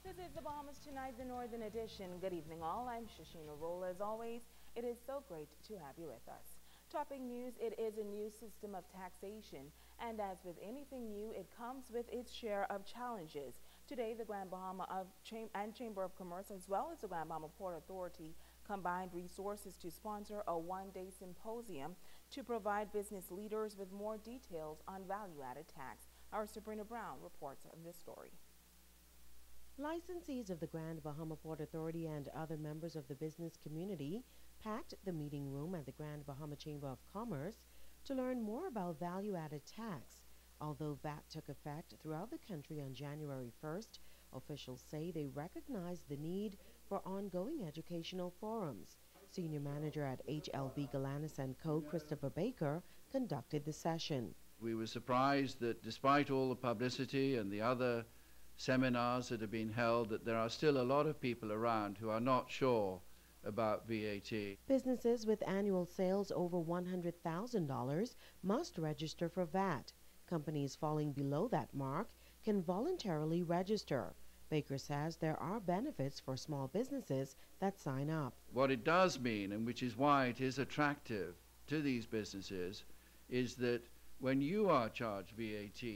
This is the Bahamas Tonight, the Northern Edition. Good evening, all. I'm Shashina Roll. As always, it is so great to have you with us. Topping news, it is a new system of taxation, and as with anything new, it comes with its share of challenges. Today, the Grand Bahama Chamber of Commerce, as well as the Grand Bahama Port Authority, combined resources to sponsor a one-day symposium to provide business leaders with more details on value-added tax. Our Sabrina Brown reports on this story. Licensees of the Grand Bahama Port Authority and other members of the business community packed the meeting room at the Grand Bahama Chamber of Commerce to learn more about value-added tax. Although VAT took effect throughout the country on January 1st, officials say they recognize the need for ongoing educational forums. Senior Manager at HLB Galanis & Co., Christopher Baker, conducted the session. We were surprised that despite all the publicity and the other seminars that have been held, that there are still a lot of people around who are not sure about VAT. Businesses with annual sales over $100,000 must register for VAT. Companies falling below that mark can voluntarily register. Baker says there are benefits for small businesses that sign up. What it does mean, and which is why it is attractive to these businesses, is that when you are charged VAT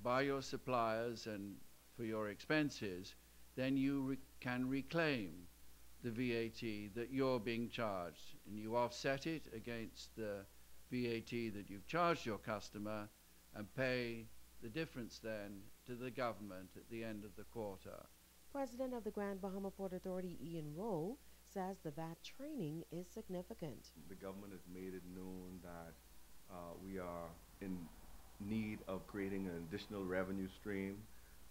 by your suppliers and for your expenses, then you can reclaim the VAT that you're being charged, and you offset it against the VAT that you've charged your customer and pay the difference then to the government at the end of the quarter. President of the Grand Bahama Port Authority, Ian Rowe, says the VAT training is significant. The government has made it known that we are in need of creating an additional revenue stream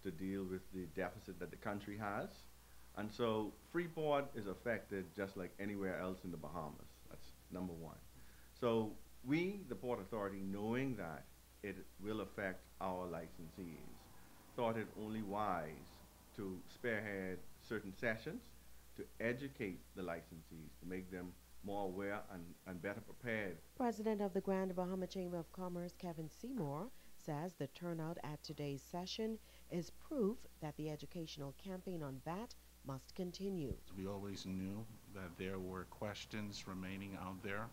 to deal with the deficit that the country has. And so Freeport is affected just like anywhere else in the Bahamas. That's number one. So we, the Port Authority, knowing that it will affect our licensees, thought it only wise to spearhead certain sessions to educate the licensees, to make them more aware and better prepared. President of the Grand Bahama Chamber of Commerce, Kevin Seymour, says the turnout at today's session is proof that the educational campaign on VAT must continue. We always knew that there were questions remaining out there,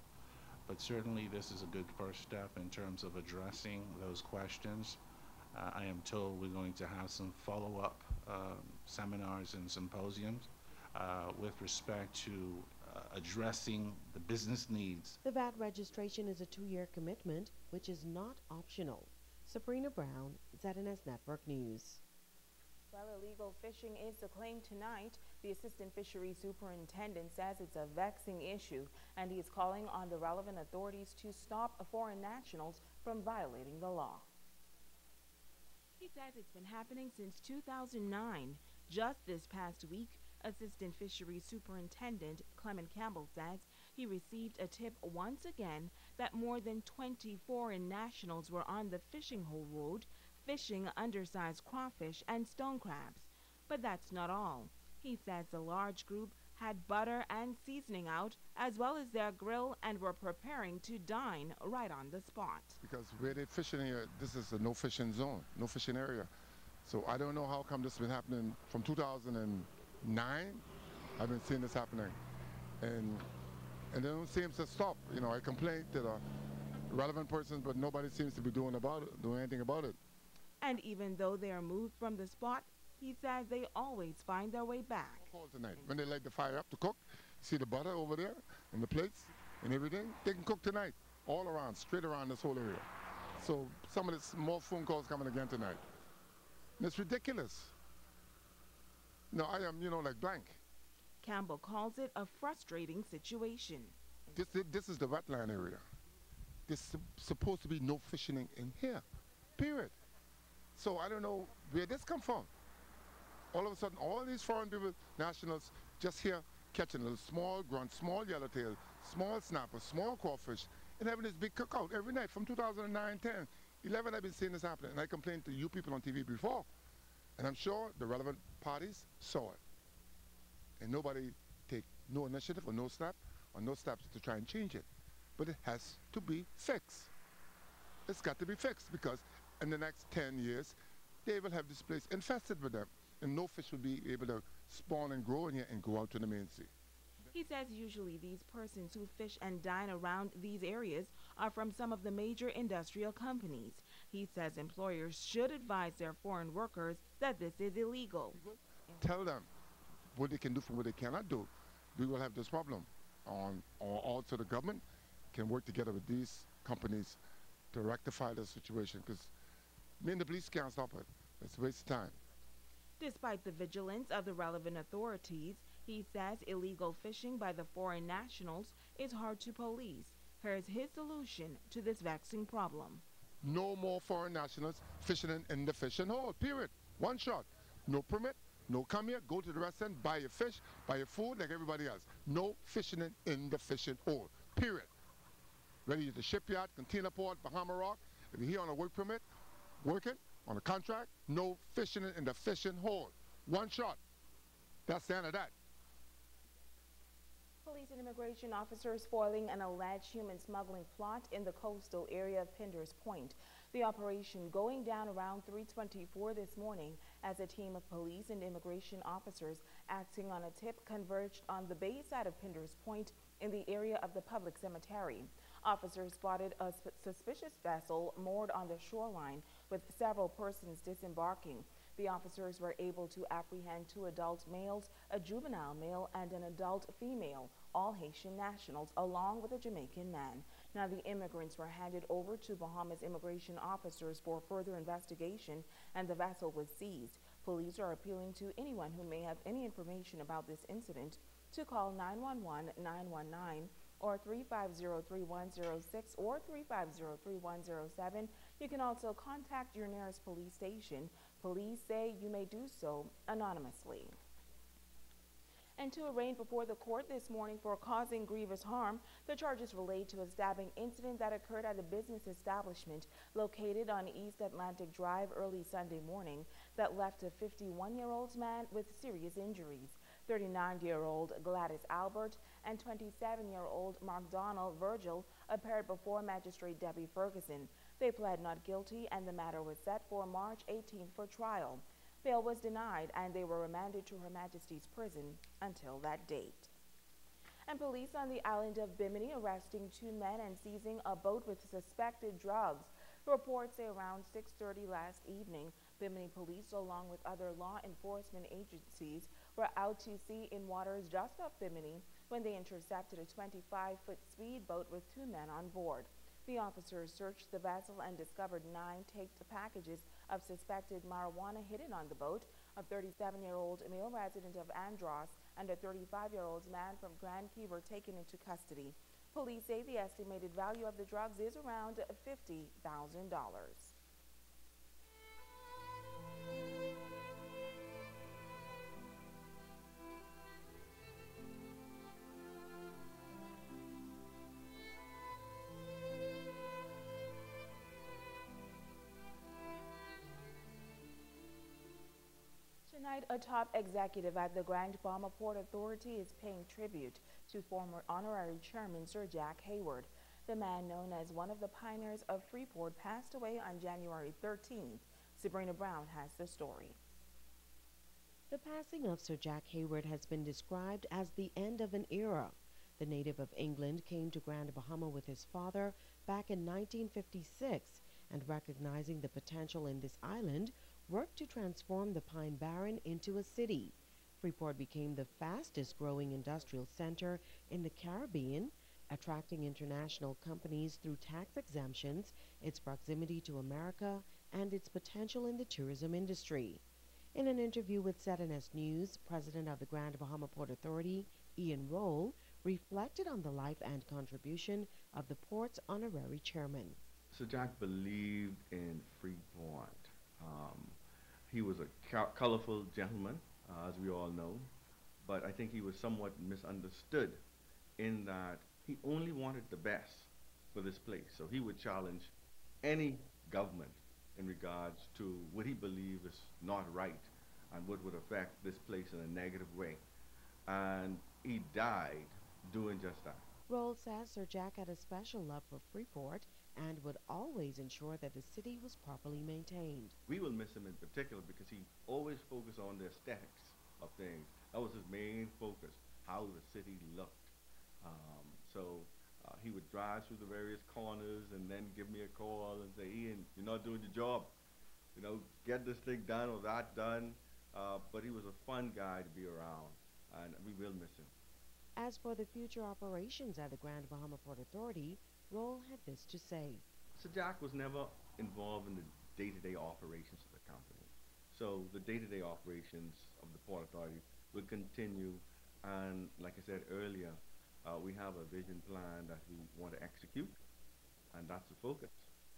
but certainly this is a good first step in terms of addressing those questions. I am told we're going to have some follow-up seminars and symposiums with respect to addressing the business needs. The VAT registration is a 2-year commitment, which is not optional. Sabrina Brown, ZNS Network News. Well, illegal fishing is the claim tonight. The Assistant Fisheries Superintendent says it's a vexing issue, and he is calling on the relevant authorities to stop foreign nationals from violating the law. He says it's been happening since 2009. Just this past week, Assistant Fisheries Superintendent Clement Campbell says he received a tip once again that more than 20 foreign nationals were on the fishing hole road fishing undersized crawfish and stone crabs. But that's not all. He says the large group had butter and seasoning out as well as their grill and were preparing to dine right on the spot. Because where they're fishing here, this is a no fishing zone, no fishing area. So I don't know how come this has been happening from 2009. I've been seeing this happening. And they don't seem to stop. You know, I complained to the relevant persons, but nobody seems to be doing anything about it. And even though they are moved from the spot, he says they always find their way back. Tonight, when they light the fire up to cook, see the butter over there and the plates and everything, they can cook tonight, all around, straight around this whole area. So some of this more phone calls coming again tonight. And it's ridiculous. No, I am, like blank. Campbell calls it a frustrating situation. This is the wetland area. There's supposed to be no fishing in here, period. So I don't know where this come from. All of a sudden, all these foreign people, nationals, just here catching little small grunt, small yellowtail, small snapper, small crawfish, and having this big cookout every night from 2009, 10, 11, I've been seeing this happening. And I complained to you people on TV before. And I'm sure the relevant parties saw it. And nobody take no initiative or no steps to try and change it. But it has to be fixed. It's got to be fixed because in the next 10 years, they will have this place infested with them. and no fish would be able to spawn and grow in here and go out to the main sea. He says usually these persons who fish and dine around these areas are from some of the major industrial companies. He says employers should advise their foreign workers that this is illegal. Tell them what they can do from what they cannot do. We will have this problem. Or also the government can work together with these companies to rectify the situation, because me and the police can't stop it. It's a waste of time. Despite the vigilance of the relevant authorities, he says illegal fishing by the foreign nationals is hard to police. Here's his solution to this vexing problem. No more foreign nationals fishing in the fishing hole, period. One shot. No permit, no come here, go to the restaurant, buy your fish, buy your food like everybody else. No fishing in the fishing hole, period. Whether you're at the shipyard, container port, Bahama Rock, if you're here on a work permit, working on a contract, no fishing in the fishing hole. One shot. That's the end of that. Police and immigration officers foiling an alleged human smuggling plot in the coastal area of Thurs Point. The operation going down around 3:24 this morning as a team of police and immigration officers acting on a tip converged on the bay side of Thurs Point in the area of the public cemetery. Officers spotted a suspicious vessel moored on the shoreline with several persons disembarking. The officers were able to apprehend 2 adult males, a juvenile male, and an adult female, all Haitian nationals, along with a Jamaican man. Now, the immigrants were handed over to Bahamas immigration officers for further investigation, and the vessel was seized. Police are appealing to anyone who may have any information about this incident to call 911-919 or 350-3106 or 350-3107. You can also contact your nearest police station. Police say you may do so anonymously. And 2 arraigned before the court this morning for causing grievous harm. The charges relate to a stabbing incident that occurred at a business establishment located on East Atlantic Drive early Sunday morning that left a 51-year-old man with serious injuries. 39-year-old Gladys Albert and 27-year-old McDonald Virgil appeared before Magistrate Debbie Ferguson. They pled not guilty, and the matter was set for March 18th for trial. Bail was denied, and they were remanded to Her Majesty's prison until that date. And police on the island of Bimini arresting 2 men and seizing a boat with suspected drugs. Reports say around 6:30 last evening, Bimini police, along with other law enforcement agencies, were out to sea in waters just off Bimini when they intercepted a 25-foot speedboat with 2 men on board. The officers searched the vessel and discovered 9 taped packages of suspected marijuana hidden on the boat. A 37-year-old male resident of Andros and a 35-year-old man from Grand Key were taken into custody. Police say the estimated value of the drugs is around $50,000. Tonight, a top executive at the Grand Bahama Port Authority is paying tribute to former honorary chairman Sir Jack Hayward. The man, known as one of the pioneers of Freeport, passed away on January 13th. Sabrina Brown has the story. The passing of Sir Jack Hayward has been described as the end of an era. The native of England came to Grand Bahama with his father back in 1956, and recognizing the potential in this island, worked to transform the Pine Barren into a city. Freeport became the fastest growing industrial center in the Caribbean, attracting international companies through tax exemptions, its proximity to America, and its potential in the tourism industry. In an interview with ZNS News, President of the Grand Bahama Port Authority, Ian Roll, reflected on the life and contribution of the port's honorary chairman. Sir Jack believed in Freeport. He was a colorful gentleman, as we all know, but I think he was somewhat misunderstood in that he only wanted the best for this place. So he would challenge any government in regards to what he believed is not right and what would affect this place in a negative way. And he died doing just that. Roll says Sir Jack had a special love for Freeport and would always ensure that the city was properly maintained. We will miss him in particular because he always focused on the aesthetics of things. That was his main focus, how the city looked. He would drive through the various corners and then give me a call and say, Ian, you're not doing your job. You know, get this thing done or that done. But he was a fun guy to be around, and we will miss him. As for the future operations at the Grand Bahama Port Authority, Roll had this to say. So Jack was never involved in the day-to-day operations of the company. So the day-to-day operations of the Port Authority will continue, and like I said earlier, we have a vision plan that we want to execute, and that's the focus.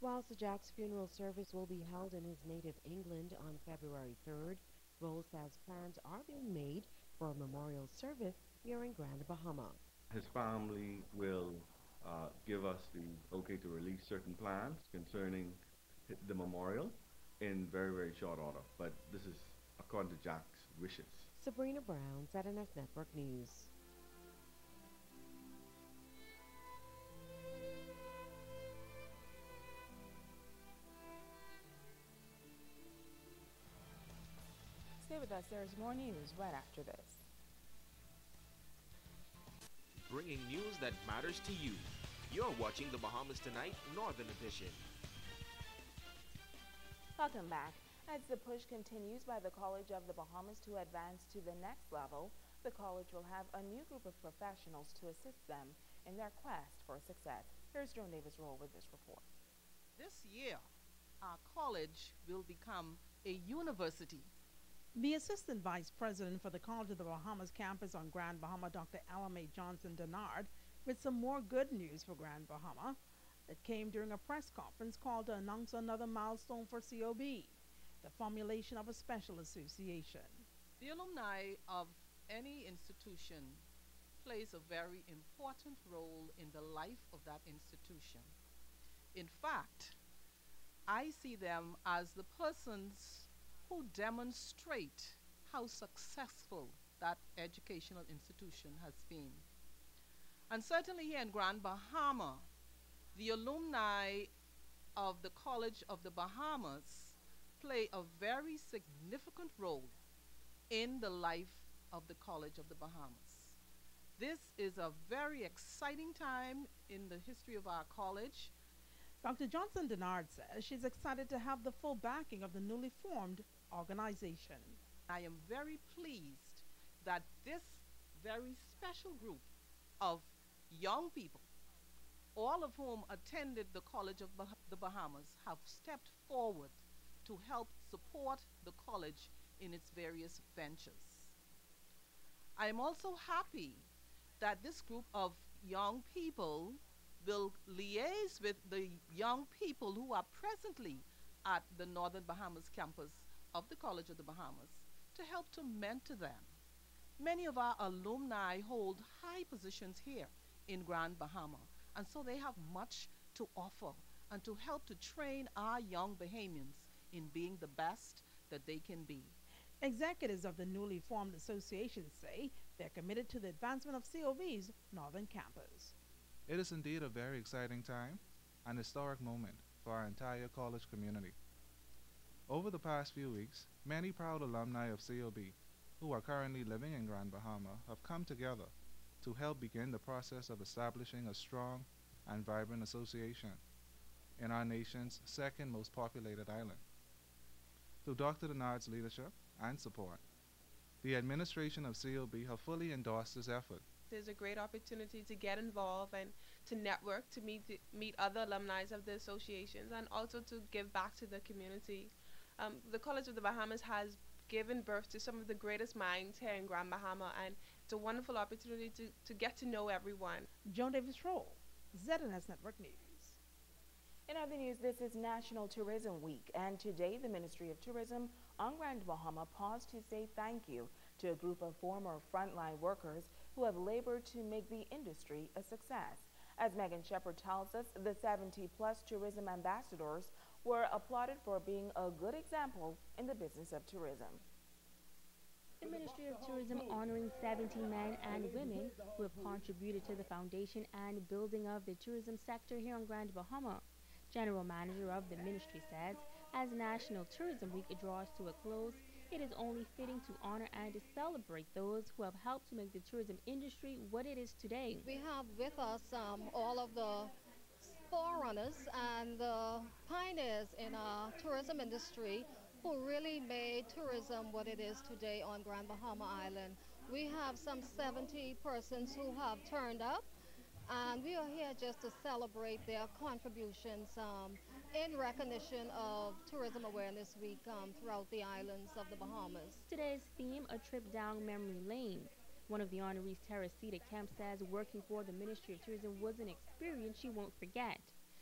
Whilst Jack's funeral service will be held in his native England on February 3rd, Roll says plans are being made for a memorial service here in Grand Bahama. His family will give us the okay to release certain plans concerning the memorial in very, very short order, but this is according to Jack's wishes. Sabrina Brown, ZNS Network News. Stay with us. There's more news right after this. Bringing news that matters to you. You're watching the Bahamas Tonight Northern Edition. Welcome back. As the push continues by the College of the Bahamas to advance to the next level, the college will have a new group of professionals to assist them in their quest for success. Here's Joan Davis-Roll with this report. This year, our college will become a university. The Assistant Vice President for the College of the Bahamas campus on Grand Bahama, Dr. Alame Johnson Denard, with some more good news for Grand Bahama that came during a press conference called to announce another milestone for COB, the formulation of a special association. The alumni of any institution plays a very important role in the life of that institution. In fact, I see them as the persons who demonstrate how successful that educational institution has been. And certainly here in Grand Bahama, the alumni of the College of the Bahamas play a very significant role in the life of the College of the Bahamas. This is a very exciting time in the history of our college. Dr. Johnson Denard says she's excited to have the full backing of the newly formed organization. I am very pleased that this very special group of young people, all of whom attended the College of the Bahamas, have stepped forward to help support the college in its various ventures. I am also happy that this group of young people will liaise with the young people who are presently at the Northern Bahamas campus of the College of the Bahamas to help to mentor them. Many of our alumni hold high positions here in Grand Bahama, and so they have much to offer and to help to train our young Bahamians in being the best that they can be. Executives of the newly formed association say they're committed to the advancement of COV's Northern Campus. It is indeed a very exciting time and historic moment for our entire college community. Over the past few weeks, many proud alumni of COB who are currently living in Grand Bahama have come together to help begin the process of establishing a strong and vibrant association in our nation's second most populated island. Through Dr. Denard's leadership and support, the administration of COB have fully endorsed this effort. There's a great opportunity to get involved and to network, to meet other alumni of the associations, and also to give back to the community. The College of the Bahamas has given birth to some of the greatest minds here in Grand Bahama, and it's a wonderful opportunity to get to know everyone. Joan Davis-Roll, ZNS Network News. In other news, this is National Tourism Week, and today the Ministry of Tourism on Grand Bahama paused to say thank you to a group of former frontline workers who have labored to make the industry a success. As Megan Shepard tells us, the 70-plus tourism ambassadors were applauded for being a good example in the business of tourism. The Ministry of Tourism honoring 70 men and women who have contributed to the foundation and building of the tourism sector here on Grand Bahama. General Manager of the ministry says, as National Tourism Week draws to a close, it is only fitting to honor and to celebrate those who have helped to make the tourism industry what it is today. We have with us all of the forerunners and the pioneers in our tourism industry who really made tourism what it is today on Grand Bahama Island. We have some 70 persons who have turned up, and we are here just to celebrate their contributions in recognition of Tourism Awareness Week throughout the islands of the Bahamas. Today's theme, a trip down memory lane. One of the honorees, Teresita Kemp, says working for the Ministry of Tourism was an experience she won't forget.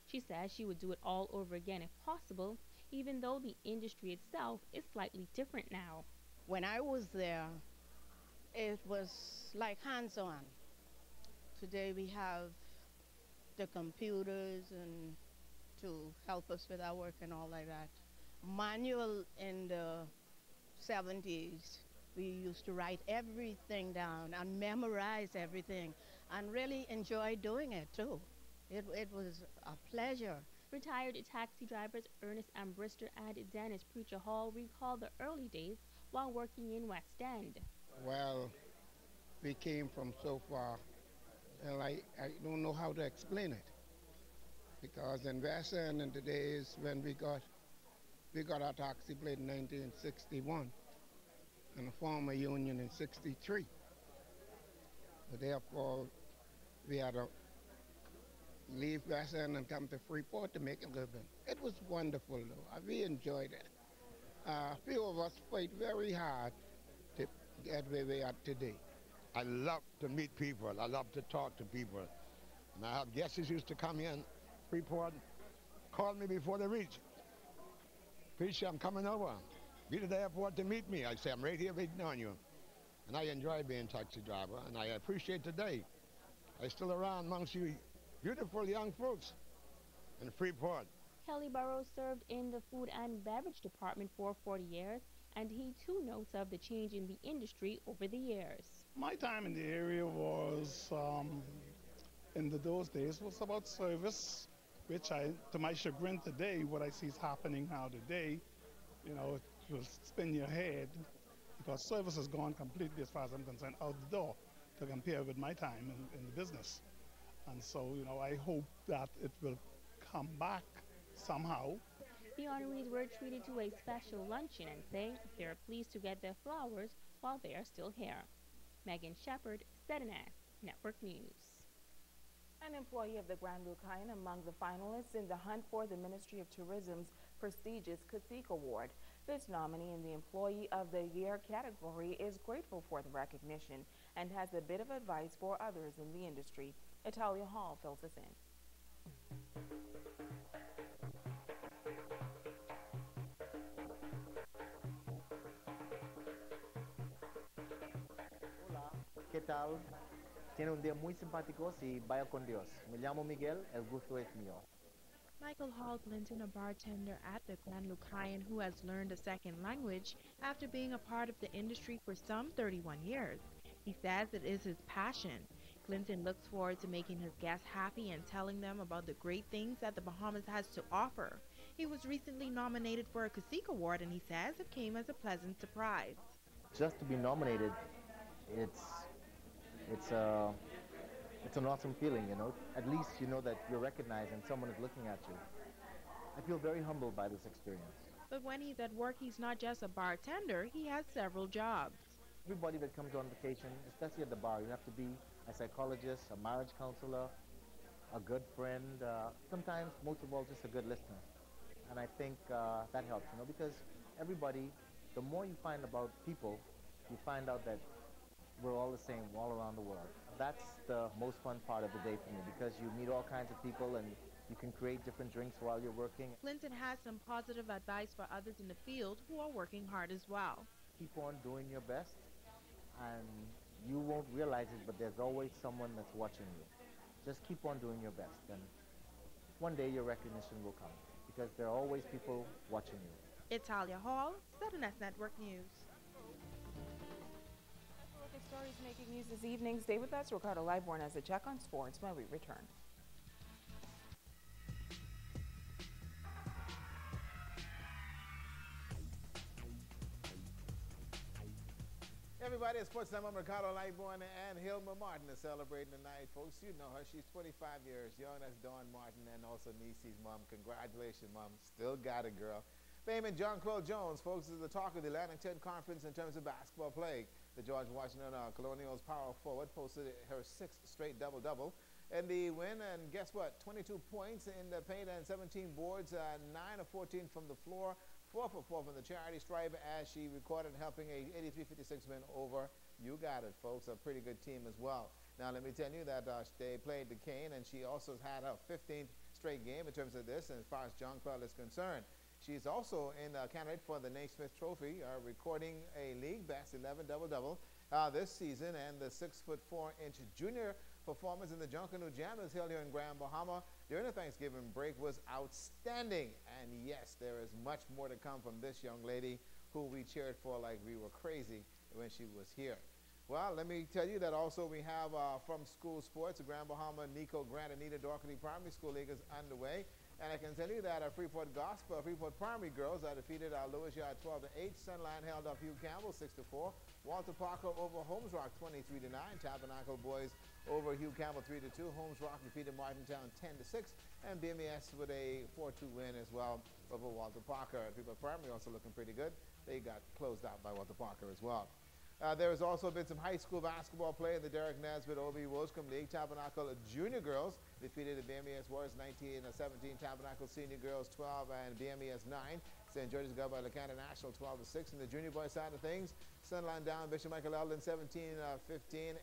She says she would do it all over again if possible, even though the industry itself is slightly different now. When I was there, it was like hands-on. Today we have the computers and to help us with our work and all like that. Manual in the 70s, we used to write everything down and memorize everything and really enjoy doing it too. It was a pleasure. Retired taxi drivers Ernest Ambrister and Dennis Preacher Hall recall the early days while working in West End. Well, we came from so far, and I don't know how to explain it. Because in West End in the days when we got our taxi plate in 1961 and a former union in 63. So therefore, we had to leave West End and come to Freeport to make a living. It was wonderful though. We enjoyed it. A few of us fought very hard to get where we are today. I love to meet people. I love to talk to people. And I have guests who used to come here in Freeport, call me before they reach. Preacher, I'm coming over. Be to the airport to meet me. I say, I'm right here waiting on you. And I enjoy being a taxi driver, and I appreciate today. I'm still around amongst you beautiful young folks in Freeport. Kelly Burrows served in the food and beverage department for 40 years, and he too notes of the change in the industry over the years. My time in the area was, in those days, was about service, which to my chagrin today, what I see is happening now today, you know, it will spin your head because service has gone completely, as far as I'm concerned, out the door to compare with my time in the business. And so, you know, I hope that it will come back somehow. The honorees were treated to a special luncheon and say they are pleased to get their flowers while they are still here. Megan Shepard, ZNS Network News. An employee of the Grand Lucayan among the finalists in the hunt for the Ministry of Tourism's prestigious Cacique Award. This nominee in the Employee of the Year category is grateful for the recognition and has a bit of advice for others in the industry. Italia Hall fills us in. Hola, ¿qué tal? Tiene un día muy simpático y vaya con Dios. Me llamo Miguel, el gusto es mío. Michael Hall Clinton, a bartender at the Grand Lucayan who has learned a second language after being a part of the industry for some 31 years. He says it is his passion. Clinton looks forward to making his guests happy and telling them about the great things that the Bahamas has to offer. He was recently nominated for a Cacique Award, and he says it came as a pleasant surprise. Just to be nominated, it's an awesome feeling, you know. At least you know that you're recognized and someone is looking at you. I feel very humbled by this experience. But when he's at work, he's not just a bartender, he has several jobs. Everybody that comes on vacation, especially at the bar, you have to be a psychologist, a marriage counselor, a good friend, sometimes, most of all, just a good listener. And I think that helps, you know, because everybody, the more you find about people, you find out that we're all the same all around the world. That's the most fun part of the day for me because you meet all kinds of people and you can create different drinks while you're working. Clinton has some positive advice for others in the field who are working hard as well. Keep on doing your best and you won't realize it, but there's always someone that's watching you. Just keep on doing your best and one day your recognition will come because there are always people watching you. Italia Hall, ZNS Network News. Look at stories making news this evening. Stay with us. Ricardo Liborn has a check on sports when we return. everybody. It's Sports Time. I'm Ricardo Lightborn, and Hilma Martin is celebrating tonight. Folks, you know her. She's 25 years young. That's Dawn Martin and also Niecy's mom. Congratulations, Mom. Still got it, girl. Famed John Crow Jones, folks, is the talk of the Atlantic 10 Conference in terms of basketball play. The George Washington Colonials power forward posted her 6th straight double-double. And the win, and guess what? 22 points in the paint and 17 boards, 9 of 14 from the floor. 4 for 4 from the charity stripe as she recorded, helping a 83-56 win over, you got it, folks, a pretty good team as well. Now, let me tell you that they played Duquesne, and she also had her 15th straight game in terms of this, and as far as John Crowell is concerned. She's also in candidate for the Naismith Trophy, recording a league best 11 double-double this season, and the 6'4" junior performance in the Junkanoo Jam is held here in Grand Bahama during the Thanksgiving break was outstanding. And yes, there is much more to come from this young lady who we cheered for like we were crazy when she was here. Well, let me tell you that also we have from school sports, the Grand Bahama Nico Grant Anita Doherty Primary School League is underway. And I can tell you that Freeport Primary girls defeated Lewis Yard 12-8. Sunline held up Hugh Campbell 6-4. Walter Parker over Holmes Rock 23-9. Tabernacle boys over Hugh Campbell 3-2. Holmes Rock defeated Martintown 10-6. And BMES with a 4-2 win as well over Walter Parker. Freeport Primary also looking pretty good. They got closed out by Walter Parker as well. There has also been some high school basketball play in the Derek Nesbitt OB Wolscombe League. Tabernacle Junior Girls defeated the BMES Warriors 19-17. Tabernacle Senior Girls 12 and BMES 9. St. George's got by LeCanada National 12-6. In the junior boys side of things, Sunline down Bishop Michael Eldon 17-15.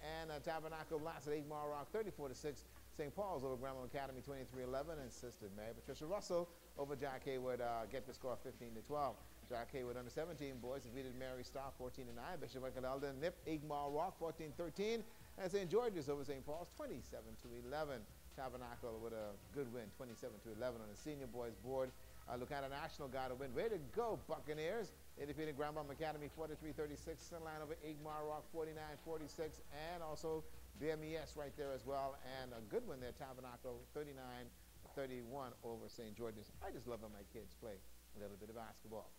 And Tabernacle Blast at Egmont Rock 34-6. St. Paul's over Grambling Academy 23-11. And Sister Mary Patricia Russell over Jack Hayward get the score 15-12. Jack Hayward under 17 boys defeated Mary Starr 14-9. Bishop Michael Eldon nipped Egmont Rock 14-13. And St. George's over St. Paul's 27-11. Tabernacle with a good win 27-11 on the senior boys board. Lucana National got a win. Way to go, Buccaneers. They defeated Grand Bahama Academy 43-36. Sunline over Egmont Rock 49-46. And also BMES right there as well. And a good win there, Tabernacle 39-31 over St. George's. I just love when my kids play a little bit of basketball.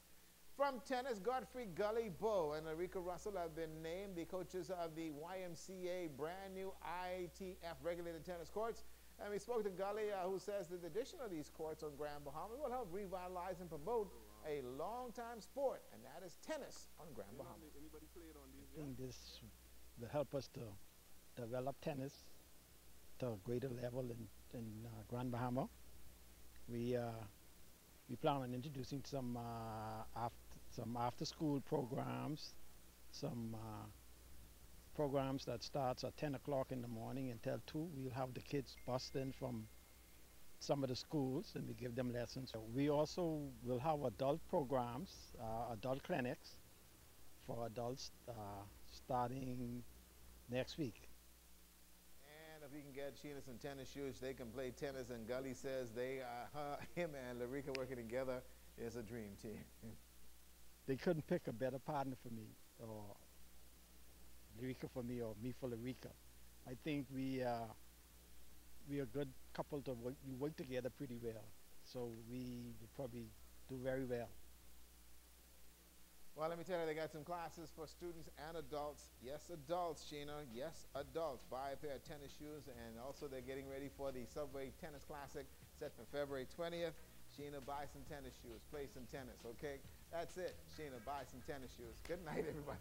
From tennis, Godfrey Gully Bow and Erika Russell have been named the coaches of the YMCA brand new ITF regulated tennis courts. And we spoke to Gully, who says that the addition of these courts on Grand Bahama will help revitalize and promote a long-time sport, and that is tennis on Grand Bahama. I think this will help us to develop tennis to a greater level in Grand Bahama. We plan on introducing some after-school programs, some programs that starts at 10 o'clock in the morning until 2. We'll have the kids bussed in from some of the schools and we give them lessons. So we also will have adult programs, adult clinics for adults starting next week. And if we can get Sheena some tennis shoes, they can play tennis. And Gully says him and Larika working together is a dream team. They couldn't pick a better partner for me, or Larika for me, or me for Larika. I think we are a good couple to work. We work together pretty well, so we will probably do very well. Well, let me tell you, they got some classes for students and adults. Yes, adults, Sheena. Yes, adults. Buy a pair of tennis shoes, and also they're getting ready for the Subway Tennis Classic set for February 20th. Sheena, buy some tennis shoes. Play some tennis, okay? That's it. Sheena, buy some tennis shoes. Good night, everybody.